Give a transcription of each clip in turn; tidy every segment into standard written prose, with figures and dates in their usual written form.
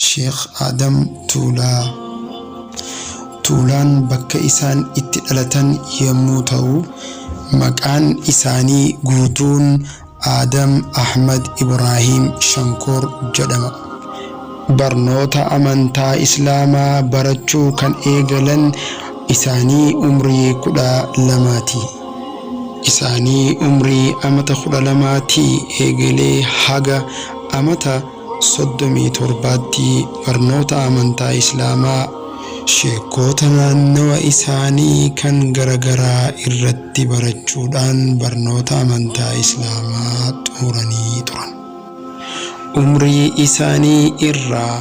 Sheekh Adam Tuulaan bakka isaan itti dhalatan yommuu ta'u, maqaan isaanii guutuun Adam Ahmad Ibrahim Shankor jedhama. Barnoota amantaa Islaamaa barachuu kan eegalan isaanii umrii 12ti. Isaanii umrii amata 12 eegalee haga amata 37tti barnoota amantaa Islaamaa sheekota naannawa isaanii kan garagaraa irratti barachuudhaan barnoota amantaa Islaamaa xumuranii turan. Umrii isaanii irraa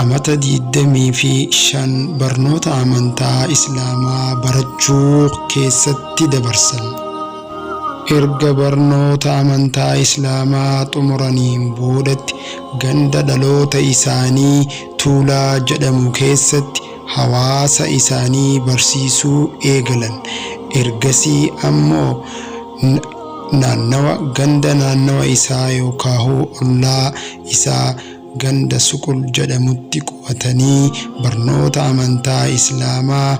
amata 25 barnoota amantaa Islaamaa barachuu keessatti dabarsan. Erga barnoota amantaa Islaamaa xumuraniin boodatti ganda dhaloota isaanii Tuulaa jedhamu keessatti hawaasa isaanii barsiisuu eegalan. Ergasii ammoo naannawa isaa yookaan ollaa isaa ganda Suqul jedhamutti qubatanii barnoota amantaa Islaamaa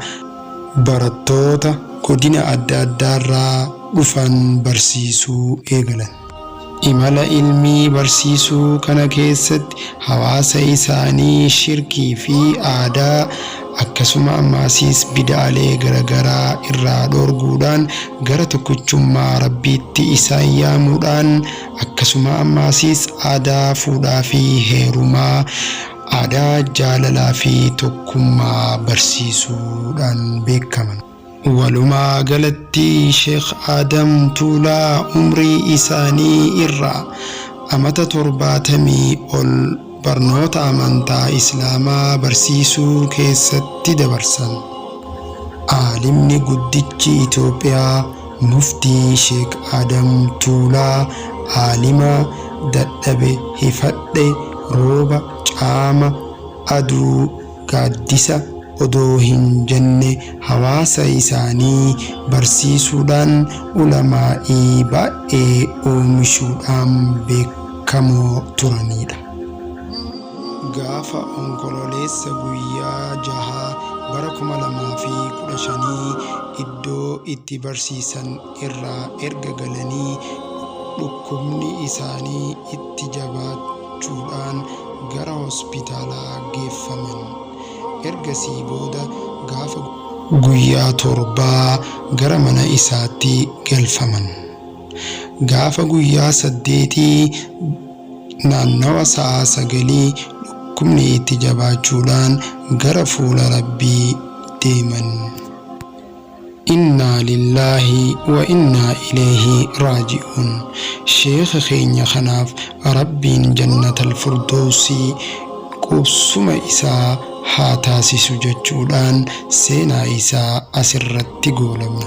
barattoota godina adda addaarraa dhufan barsiisuu eegalan. Imala ilmii barsiisuu kana keessatti hawaasa isaanii shirkii fi aadaa akkasuma ammaasiis bid'aalee garagaraa irraa dhorguudhaan gara tokkichummaa Rabbiitti isaan yaamuudhaan akkasuma ammaasiis aadaa fuudhaa fi heerumaa, aadaa jaalalaa fi tokkummaa barsiisuudhaan beekaman. Walumaa galatti Sheekh Adam Tuulaa umrii isaanii irraa amata 70 ol barnoota amantaa Islaamaa barsiisuu keessatti dabarsan. Aalimni guddichi Itoophiyaa muftii Sheekh Adam Tuulaa aalima dadhabe hifadhe rooba caama aduu gaaddisa odoo hin jenne hawaasa isaanii barsiisuudhaan ulamaa'ii baay'ee oomishuudhaan beekamoo turanidha. Gaafa onkololeessa guyyaa 6 bara 2015 iddoo itti barsiisan irraa erga galanii dhukkubni isaanii itti jabaachuudhaan gara hospitaalaa geeffaman. Ergasii booda gaafa guyyaa 7 gara mana isaatti galfaman. Gaafa guyyaa 8 naannawa sa'a 9 dhukkubni itti jabaachuudhaan gara fuula Rabbii deeman. Inna lillahi wa inna ilayhi raaji'uun. Sheekha keenya kanaaf Rabbiin jannatal firdawsii qubsuma isaa haa taasisu jechuudhaan seenaa isaa asirratti goolabna.